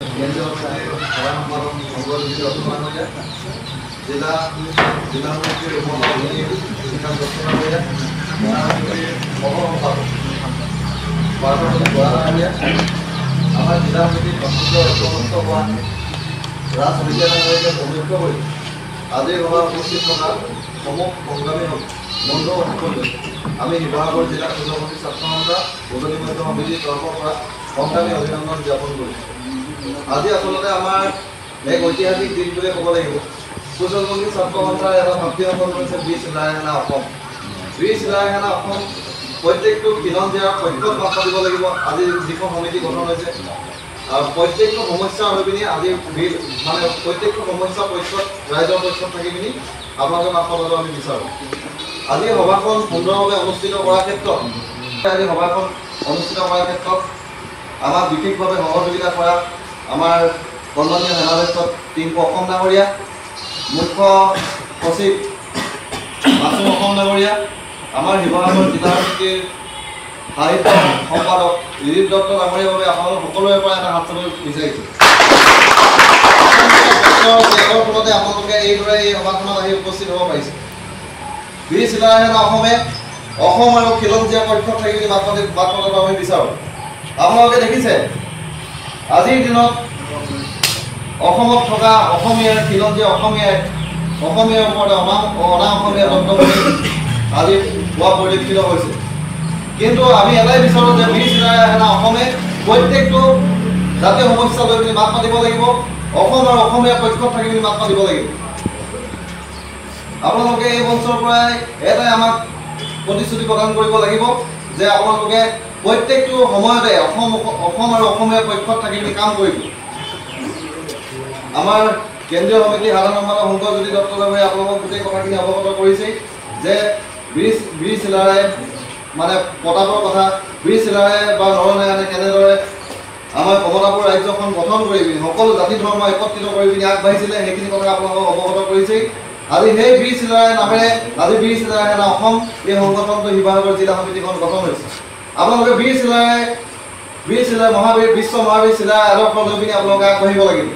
কেন্দ্ৰীয় সভা সম্পাদক সংগঠনটি অসমান হৈ জিলা মন্ত্ৰী বিকাশ দত্তনগৰীয়া সহসম্পাদক আমাৰ জিলা সমিতিৰ অন্তৰ্ভুক্ত হোৱা ৰাজ বিদ্যানগৰীকে প্ৰমুখ্য কৰি আজিৰ সভা উপস্থিত থকা সমূহ সংগ্ৰামী বন্ধুসকললৈ আমি শিৱসাগৰ জিলা সূৰ্যমন্ত্ৰী ছাত্ৰ সন্থা উজনি মধ্য সমিতিৰ তৰফৰ পৰা সংগ্ৰামী অভিনন্দন জ্ঞাপন কৰিছোঁ। আজি আচলতে আমাৰ এক ঐতিহাসিক দিন বুলি ক'ব লাগিব। সূৰ্যমন্ত্ৰী ছাত্ৰ সন্থাৰ এটা ভাতৃসকল হৈছে বীৰ চিলাৰায় সেনা অসম। বীৰ চিলাৰায় সেনা অসম প্ৰত্যেকটো খিলঞ্জীয়াৰ পক্ষত বাস পাতিব লাগিব। আজি যিখন সমিতি গঠন হৈছে আৰু প্ৰত্যেকটো সমস্যা হৈ পিনি আজি মানে প্ৰত্যেকটো সমস্যা পক্ষত ৰাইজৰ পক্ষত থাকি পিনি আপোনালোকে বাস পতাটো আমি বিচাৰোঁ। আজি সভাখন সুন্দৰভাৱে অনুষ্ঠিত কৰাৰ ক্ষেত্ৰত আমাক বিশেষভাৱে সহযোগিতা কৰা আমাৰ সন্মানীয় সেনাধ্যক্ষ টিংকু অসম ডাঙৰীয়া, মুখ্য সচিব মাছুম অসম ডাঙৰীয়া, আমাৰ শিৱসাগৰ জিলা সমিতিৰ সাহিত্য সম্পাদক ৰিদীপ দত্ত ডাঙৰীয়াৰ বাবে আপোনালোক সকলোৰে পৰা এটা হাত চাপিব বিচাৰিছোঁ। ত্যাগৰ ফলতে আপোনালোকে এইদৰে এই সভাখনত আহি উপস্থিত হ'ব পাৰিছে। বীৰ চিলাৰায় সেনা অসমে অসম আৰু খিলঞ্জীয়া পক্ষত থাকি পিনি বাট পতাটো আমি বিচাৰোঁ। আপোনালোকে দেখিছে আজিৰ দিনত অসমত থকা অসমীয়াৰ খিলঞ্জীয়া অসমীয়াৰ ওপৰতে অনা অসমীয়া দণ্ডমণি আজি হোৱা পৰিলক্ষিত হৈছে। কিন্তু আমি এটাই বিচাৰোঁ যে বীৰ চিলাৰায় সেনা অসমে প্ৰত্যেকটো জাতীয় সমস্যা লৈ পিনি মাত মাতিব লাগিব। অসম আৰু অসমীয়া পক্ষত থাকি পিনি মাত মাতিব লাগিব। আপোনালোকে এই মঞ্চৰ পৰাই এটাই আমাক প্ৰতিশ্ৰুতি প্ৰদান কৰিব লাগিব যে আপোনালোকে প্ৰত্যেকটো সময়তে অসম আৰু অসমীয়া পক্ষত থাকি পিনি কাম কৰিব। আমাৰ কেন্দ্ৰীয় সমিতি সাধাৰণ সম্পাদক শংকৰজ্যোতি দত্ত ডাঙৰীয়াই আপোনালোকক গোটেই কথাখিনি অৱগত কৰিছেই যে বীৰ চিলাৰায় মানে প্ৰতাপৰ কথা, বীৰ চিলাৰায়ে বা নৰনাৰায়ণে কেনেদৰে আমাৰ কমলাপুৰ ৰাজ্যখন গঠন কৰি পিনি সকলো জাতি ধৰ্ম একত্ৰিত কৰি পিনি আগবাঢ়িছিলে সেইখিনি কথা আপোনালোকক অৱগত কৰিছেই। আজি সেই বীৰ চিলাৰায় নামেৰে আজি বীৰ চিলাৰায় সেনা অসম এই সংগঠনটো শিৱসাগৰ জিলা সমিতিখন গঠন হৈছে। আপোনালোকে বীৰ চিলাৰায় বিশ্ব মহাবীৰ চিলাৰায় আদৰ্শ লৈ পিনি আপোনালোকে আগবাঢ়িব লাগিব।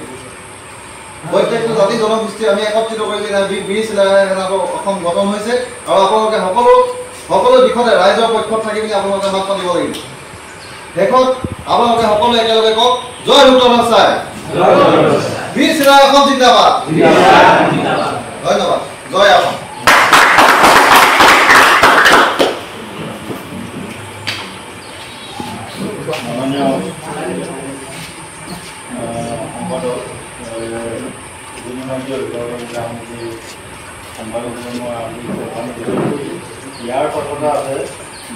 প্ৰত্যেকটো জাতি জনগোষ্ঠী আমি একত্ৰিত কৰি পিনি বীৰ চিলাৰায় সেনাটো অসম গঠন হৈছে আৰু আপোনালোকে সকলো দিশতে ৰাইজৰ পক্ষত থাকি পিনি আপোনালোকে মাত মাতিব লাগিব। শেষত আপোনালোকে সকলোৱে একেলগে কওক, জয় ডক্টৰ চাই, বীৰ চিলাৰায় অসম জিন্দাবাদ। ধন্যবাদ। জয় অসম। মাননীয় সম্পাদক ইয়াৰ কথা আছে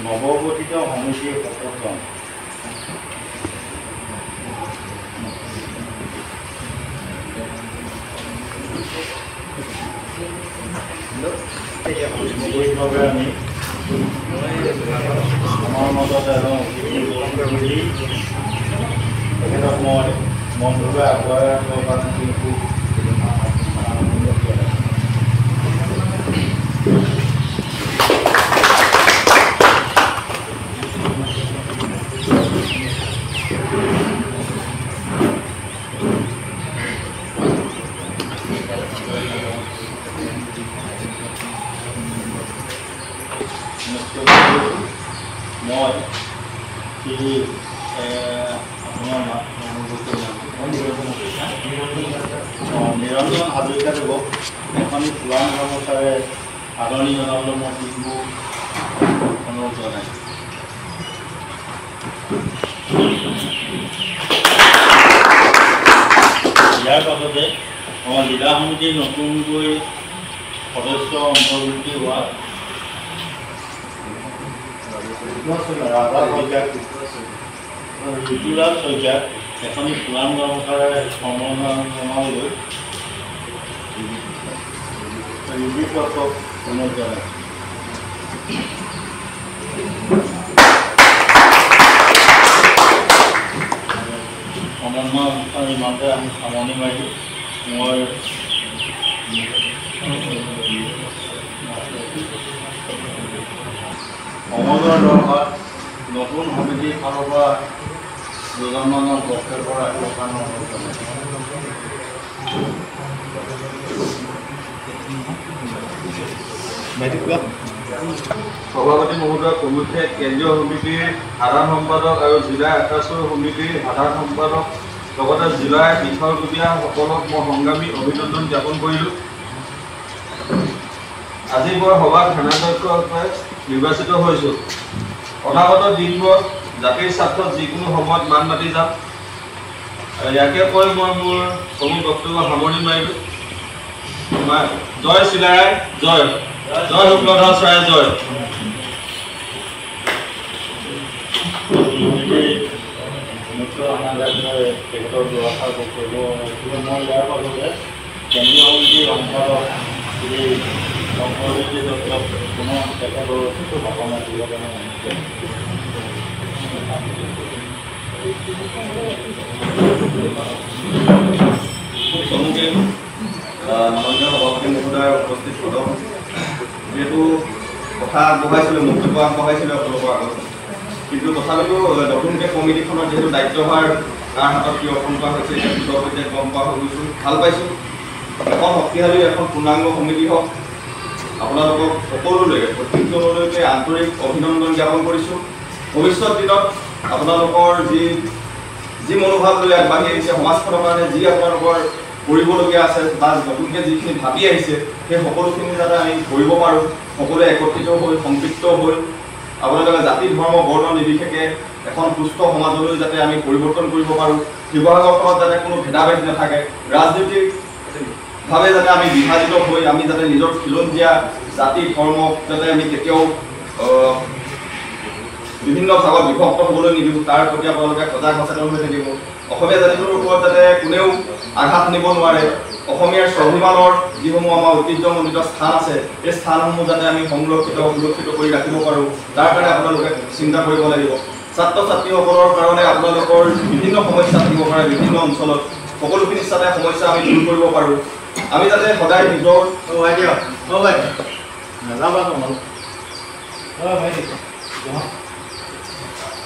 নৱগঠিত সমিতিৰ প্ৰথম বিশেষভাৱে আমি আমাৰ মাজত এজন অতিথি তেখেতক মই মনটোলৈ আগুৱাই আনিবৰ কাৰণে কিন্তু মই নিৰঞ্জন হাজৰিকাদেৱক এখন পুৰাণ গামোচাৰে আদৰণি জনাবলৈ মই দিনবোৰ অনুৰোধ জনাইছোঁ। ইয়াৰ পাছতে আমাৰ জিলা সমিতিৰ নতুনকৈ সদস্য অন্তৰ্ভুক্তি হোৱা ঋতুৰাজ শইকীয়াক এখনি পুৰাণ গামোচাৰে সম্বৰ্ধনা জনাবলৈ ৰিদীপ দত্তক অনুৰোধ জনাইছোঁ। সমন্বয় ইমানতে আমি সামৰণি মাৰিছোঁ। মই সমন্বয়ৰ দৰকাৰ নতুন সমিতিৰ ফালৰ পৰা দুজনমানক বছৰৰ পৰা ৰাখিবৰ কাৰণে অনুৰোধ জনাইছোঁ। সভাপতি মহোদয় প্ৰমুখ্যে কেন্দ্ৰীয় সমিতিৰ সাধাৰণ সম্পাদক আৰু জিলা একাচৰ সমিতিৰ সাধাৰণ সম্পাদক লগতে জিলাৰ বিষয়ববীয়াসকলক মই সংগ্ৰামী অভিনন্দন জ্ঞাপন কৰিলোঁ। আজি মই সভাত সেনাধ্যক্ষৰূপে নিৰ্বাচিত হৈছোঁ। অনাগত দিনবোৰত জাতিৰ স্বাৰ্থত যিকোনো সময়ত মান মাতি যাম। ইয়াকে কৈ মই মোৰ সমূহ বক্তব্য সামৰণি মাৰিলোঁ। জয় চিলাই জয়, জয় শুক্লধৰ চৰাই জয়। তেখেতৰ দুআষাৰ বক্তব্য মই ইয়াৰ পাছতে কেন্দ্ৰীয় সমিতিৰ সম্পাদক শ্ৰী শংকৰজ্যোতি দত্তক পুনৰ তেখেতৰ ভাষণ দিবৰ কাৰণে মাননীয় সভাপতি মহোদয় উপস্থিত পদক যিহেতু কথা আগবঢ়াইছিলোঁ, বক্তব্য আগবঢ়াইছিলোঁ আপোনালোকৰ আগত, কিন্তু তথাপিতো নতুনকৈ কমিটিখনৰ যিহেতু দায়িত্বভাৰ কাৰ হাতত কি অৰ্পণ কৰা হৈছে এতিয়া পিছৰ সৈতে গম পোৱা হৈ গৈছোঁ। ভাল পাইছোঁ। এখন শক্তিশালী এখন পূৰ্ণাংগ সমিতি হওক। আপোনালোকক সকলোলৈকে প্ৰত্যেকজনলৈকে আন্তৰিক অভিনন্দন জ্ঞাপন কৰিছোঁ। ভৱিষ্যত দিনত আপোনালোকৰ যি মনোভাৱ লৈ আগবাঢ়ি আহিছে, সমাজখনৰ কাৰণে যি আপোনালোকৰ কৰিবলগীয়া আছে বা নতুনকৈ যিখিনি ভাবি আহিছে সেই সকলোখিনি যাতে আমি কৰিব পাৰোঁ, সকলোৱে একত্ৰিত হৈ সম্পৃক্ত হৈ আপোনালোকে জাতি ধৰ্ম বৰ্ণ নিৰ্বিশেষে এখন সুস্থ সমাজলৈ যাতে আমি পৰিৱৰ্তন কৰিব পাৰোঁ। শিৱসাগৰখনত যাতে কোনো ভেদাভেদ নাথাকে, ৰাজনৈতিকভাৱে যাতে আমি বিভাজিত হৈ আমি যাতে নিজৰ খিলঞ্জীয়া জাতি ধৰ্মক যাতে আমি কেতিয়াও বিভিন্ন ভাগত বিভক্ত হ'বলৈ নিদিওঁ, তাৰ প্ৰতি আপোনালোকে সজাগ সচেতন হৈ থাকিব। অসমীয়া জাতিটোৰ ওপৰত যাতে কোনেও আঘাত নিব নোৱাৰে। অসমীয়াৰ স্বাভিমানৰ যিসমূহ আমাৰ ঐতিহ্যমণ্ডিত স্থান আছে সেই স্থানসমূহ যাতে আমি সুৰক্ষিত কৰি ৰাখিব পাৰোঁ, তাৰ কাৰণে আপোনালোকে চিন্তা কৰিব লাগিব। ছাত্ৰ ছাত্ৰীসকলৰ কাৰণে আপোনালোকৰ বিভিন্ন সমস্যা থাকিব পাৰে বিভিন্ন অঞ্চলত, সকলোখিনি যাতে সমস্যা আমি দূৰ কৰিব পাৰোঁ। আমি যাতে সদায় নিজৰ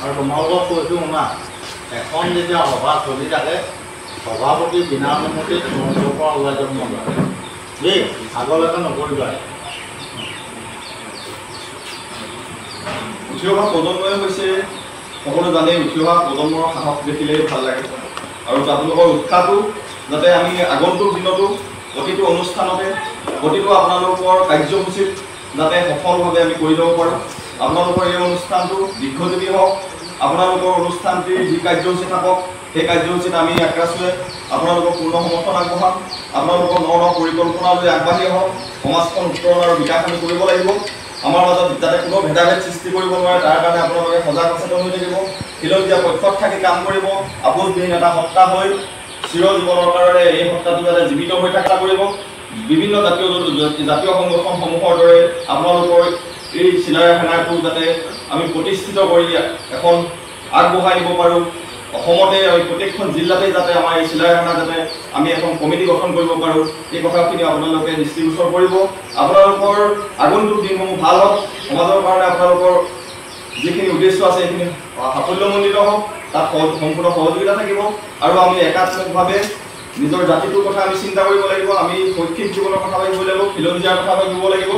আৰু তোমালোকক কৈছোঁ শুনা, এখন যেতিয়া সভা চলি থাকে সভাপতি বিনা অনুমতি তোমালোকৰ পৰা ওলাই যাব নালাগে দেই, আগলৈকে নকৰিবা। উঠি অহা প্ৰজন্মই হৈছে সকলো জানেই, উঠি অহা প্ৰজন্মৰ সাহস দেখিলেই ভাল লাগে। আৰু আপোনালোকৰ উৎসাহটো যাতে আমি আগন্তুক দিনতো প্ৰতিটো অনুষ্ঠানতে প্ৰতিটো আপোনালোকৰ কাৰ্যসূচীত যাতে সফলভাৱে আমি কৰি যাব পাৰোঁ। আপোনালোকৰ এই অনুষ্ঠানটো দীৰ্ঘজীৱী হওক। আপোনালোকৰ অনুষ্ঠানটিৰ যি কাৰ্যসূচী থাকক সেই কাৰ্যসূচীত আমি একেৰাচে আপোনালোকক পূৰ্ণ সমৰ্থন আগবঢ়াম। আপোনালোকৰ ন পৰিকল্পনা লৈ আগবাঢ়ি আহক। সমাজখন উত্তৰণ আৰু বিকাশ আমি কৰিব লাগিব। আমাৰ মাজত যাতে কোনো ভেদাভেদ সৃষ্টি কৰিব নোৱাৰে তাৰ কাৰণে আপোনালোকে সজাগ সচেতন হৈ থাকিব। খিলঞ্জীয়া পক্ষত থাকি কাম কৰিব। আপোচবিহীন এটা সত্তা হৈ চিৰজীৱনৰ কাৰণে এই সত্তাটো যাতে জীৱিত হৈ থকা কৰিব। বিভিন্ন জাতীয় সংগঠনসমূহৰ দৰে আপোনালোকৰ এই চিলাই সেনাটো যাতে আমি প্ৰতিষ্ঠিত কৰি এখন আগবঢ়াই নিব পাৰোঁ। অসমতে আমি প্ৰত্যেকখন জিলাতে যাতে আমাৰ এই চিলাই সেনা যাতে আমি এখন কমিটি গঠন কৰিব পাৰোঁ, এই কথাখিনি আপোনালোকে দৃষ্টিগোচৰ কৰিব। আপোনালোকৰ আগন্তুক দিনসমূহ ভাল হওক। সমাজৰ কাৰণে আপোনালোকৰ যিখিনি উদ্দেশ্য আছে সেইখিনি সাফল্যমণ্ডিত হওক, তাত সম্পূৰ্ণ সহযোগিতা থাকিব। আৰু আমি একাত্মকভাৱে নিজৰ জাতিটোৰ কথা আমি চিন্তা কৰিব লাগিব। আমি শৈক্ষিক জীৱনৰ কথা ভাবিব লাগিব, খিলঞ্জীয়াৰ কথা ভাবিব লাগিব।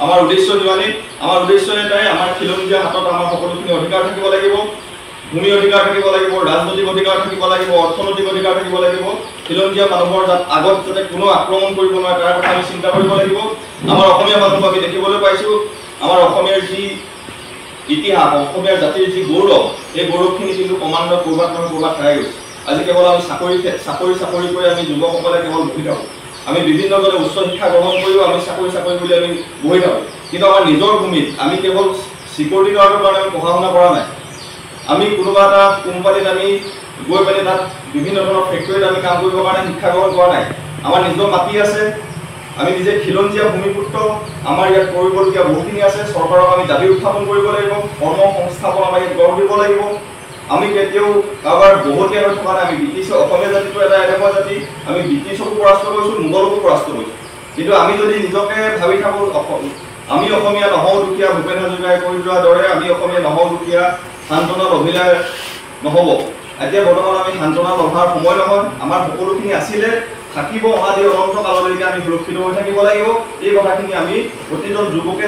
আমাৰ উদ্দেশ্য যিমানেই, আমাৰ উদ্দেশ্য এটাই, আমাৰ খিলঞ্জীয়া হাতত আমাৰ সকলোখিনি অধিকাৰ থাকিব লাগিব। ভূমি অধিকাৰ থাকিব লাগিব, ৰাজনৈতিক অধিকাৰ থাকিব লাগিব, অৰ্থনৈতিক অধিকাৰ থাকিব লাগিব। খিলঞ্জীয়া মানুহৰ আগত যাতে কোনো আক্ৰমণ কৰিব নোৱাৰে তাৰ কথা আমি চিন্তা কৰিব লাগিব। আমাৰ অসমীয়া মানুহক আমি দেখিবলৈ পাইছোঁ, আমাৰ অসমীয়াৰ যি ইতিহাস, অসমীয়াৰ জাতিৰ যি গৌৰৱ, এই গৌৰৱখিনি কিন্তু ক্ৰমান্বয়ে ক'ৰবাত নহয় ক'ৰবাত হেৰাই গৈছে। আজি কেৱল আমি চাকৰি কৰি আমি যুৱকসকলে কেৱল বহি থাকোঁ। আমি বিভিন্নজনে উচ্চ শিক্ষা গ্ৰহণ কৰিও আমি চাকৰি বুলি আমি বহি থাকোঁ। কিন্তু আমাৰ নিজৰ ভূমিত আমি কেৱল চিকিউৰিটি গাৰ্ডৰ কাৰণে আমি পঢ়া শুনা কৰা নাই। আমি কোনোবা এটা কোম্পানীত আমি গৈ পেলাই তাত বিভিন্ন ধৰণৰ ফেক্টৰীত আমি কাম কৰিবৰ কাৰণে শিক্ষা গ্ৰহণ কৰা নাই। আমাৰ নিজৰ মাটি আছে, আমি নিজে খিলঞ্জীয়া ভূমিপুত্ৰ, আমাৰ ইয়াত কৰিবলগীয়া বহুখিনি আছে। চৰকাৰক আমি দাবী উত্থাপন কৰিব লাগিব, কৰ্ম সংস্থাপন আমাৰ ইয়াত গঢ় দিব লাগিব। আমি কেতিয়াও কাৰোবাৰ বহতীয়া হৈ থকা নাই। আমি ব্ৰিটিছ অসমীয়া জাতিটো এটা এনেকুৱা জাতি, আমি ব্ৰিটিছকো পৰাস্ত কৰিছোঁ, মোগলকো পৰাস্ত কৰিছোঁ। কিন্তু আমি যদি নিজকে ভাবি থাকোঁ আমি অসমীয়া নহওঁ দুখীয়া, ভূপেন হাজৰিকাই কৈ যোৱাৰ দৰে আমি অসমীয়া নহওঁ দুখীয়া, শান্তনত অভিনয় নহ'ব। এতিয়া বৰ্তমান আমি সান্তনা লভাৰ সময় নহয়, আমাৰ সকলোখিনি আছিলে থাকিব অহা যি অনন্ত কাললৈকে আমি সুৰক্ষিত হৈ থাকিব লাগিব। এই কথাখিনি আমি প্ৰতিজন যুৱকে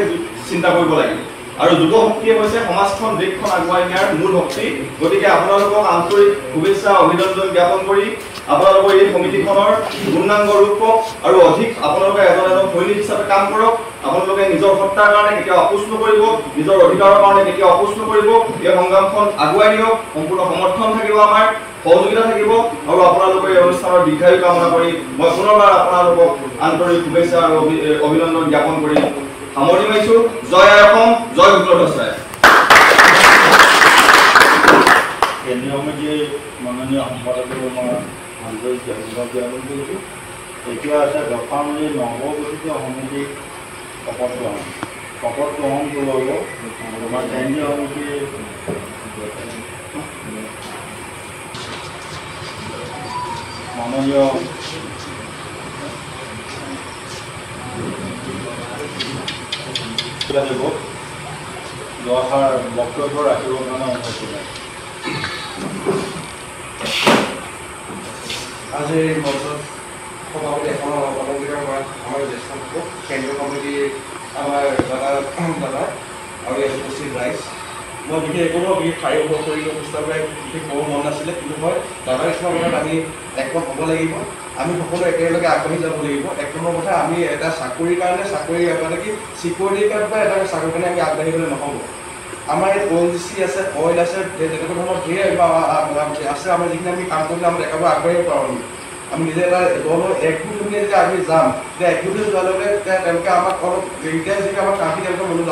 চিন্তা কৰিব লাগিব। আৰু যুৱ শক্তিয়ে হৈছে সমাজখন দেশখন আগুৱাই নিয়াৰ মূল শক্তি। গতিকে আপোনালোকক আন্তৰিক শুভেচ্ছা অভিনন্দন জ্ঞাপন কৰি আপোনালোকৰ এই সমিতিখনৰ পূৰ্ণাংগ ৰূপ পাওক আৰু অধিক আপোনালোকে এজন সৈনিক হিচাপে কাম কৰক। আপোনালোকে নিজৰ সত্তাৰ কাৰণে কেতিয়াও আপোচ নকৰিব, নিজৰ অধিকাৰৰ কাৰণে কেতিয়াও আপোচ নকৰিব। এই সংগ্ৰামখন আগুৱাই নিয়ক, সম্পূৰ্ণ সমৰ্থন থাকিব, আমাৰ সহযোগিতা থাকিব। আৰু আপোনালোকে এই অনুষ্ঠানৰ দীৰ্ঘায়ু কামনা কৰি মই পুনৰবাৰ আপোনালোকক আন্তৰিক শুভেচ্ছা আৰু অভিনন্দন জ্ঞাপন কৰি সামৰণি মাৰিছোঁ। জয় আই অসম, জয় বিপ্লৱ। কেন্দ্ৰীয় সমিতিৰ মাননীয় সম্পাদকক মই আন্তৰিক ধন্যবাদ জ্ঞাপন কৰিছোঁ। এতিয়া আছে দশামুলি নৱগঠিত সমিতি শপত গ্ৰহণ কৰিব। আমাৰ কেন্দ্ৰীয় সমিতিৰ মাননীয় দশাৰ বক্তব্য ৰাখিবৰ কাৰণে অনুৰোধ জনাইছোঁ। আজি এই মঞ্চত সভাপতি এখনৰ অলংকৃত কৰা আমাৰ জ্যেষ্ঠ কেন্দ্ৰীয় কমিটিৰ আমাৰ দাদা আৰু ইয়াত উপস্থিত ৰাইজ। মই বিশেষ একো বিশেষ শাৰী শৰীৰ অৱস্থাৰ পৰাই বিশেষ ক'ব মন নাছিলে, কিন্তু মই দাদাৰ কিছুমান কথাত আমি একমত হ'ব লাগিব। আমি সকলো একেলগে আগবাঢ়ি যাব লাগিব। এক নম্বৰ কথা, আমি এটা চাকৰিৰ কাৰণে মানে কি চিকিউৰিটি গাৰ্ড বা এটা চাকৰিৰ কাৰণে আমি আগবাঢ়িবলৈ নহ'ব। আমাৰ ইয়াত ONGC আছে, অইল আছে, তেনেকুৱা ধৰণৰ ধেৰ আছে। আমাৰ যিখিনি আমি কাম কৰিলে আমাৰ একেবাৰে আগবাঢ়িব পাৰোঁ। আমি নিজে এটা দলৰ একগোট হৈ যেতিয়া আমি যাম, তেতিয়া একগোট হৈ যোৱাৰ লগে তেওঁলোকে আমাক অলপ এতিয়া যিটো আমাক কামখিনি তেওঁলোকে মনোযোগ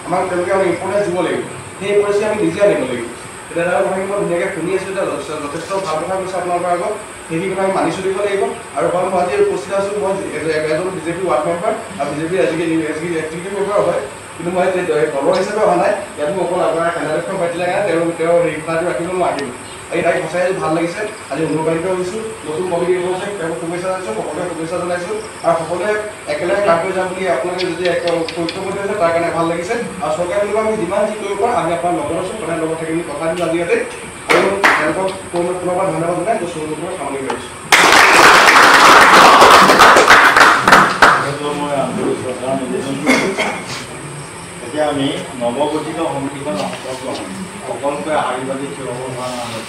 আমাক তেওঁলোকে আমাক ইম্পৰ্টেঞ্চ দিব লাগিব। সেই ইম্পৰ্টেঞ্চ আমি নিজে আনিব লাগিব। এতিয়া এটা কথাখিনি মই ধুনীয়াকৈ শুনি আছোঁ, এতিয়া যথেষ্ট ভাল কথা কৈছে আপোনালোকৰ আগত। সেইখিনি কথা আমি মানি চলিব লাগিব। আৰু মই আজি উপস্থিত আছোঁ, মই এজন BJP ৱাৰ্ড মেম্বাৰ আৰু BJP এক্সিকিউটিভ মেম্বাৰ হয়, কিন্তু মই দলৰ হিচাপে অহা নাই। ইয়াত মোক অকল আপোনাৰ কেন্দ্ৰখন পাতিলে কাৰণে তেওঁৰ সেই কথাটো ৰাখিবলৈ মই আহিলোঁ। এই তাইক সঁচাই ভাল লাগিছে, আজি অনুপ্ৰাণিত হৈছোঁ। নতুন কমিটি হৈছে, তেওঁক শুভেচ্ছা জনাইছোঁ, সকলোৱে শুভেচ্ছা জনাইছোঁ। আৰু সকলোৱে একেলগে কাম কৰি যাম বুলি আপোনালোকে যদি পৰিকল্পনা হৈছে, তাৰ কাৰণে ভাল লাগিছে। আৰু চৰকাৰে বুলি আমি যিমান যি কৰিব পাৰোঁ, আমি আপোনাৰ লগত আছোঁ, সদায় লগত থাকি কথা দিলোঁ আজি ইয়াতে। আৰু তেওঁলোকক পুনৰবাৰ ধন্যবাদ জনাই বস্তুবোৰ সামৰি লৈছোঁ। মই আন্তৰিক শ্ৰদ্ধা নিবেদন কৰিছোঁ। এতিয়া আমি নৱগঠিত সমিতিখন সকলোকে শাৰীবাদী থিয় হ'বৰ কাৰণে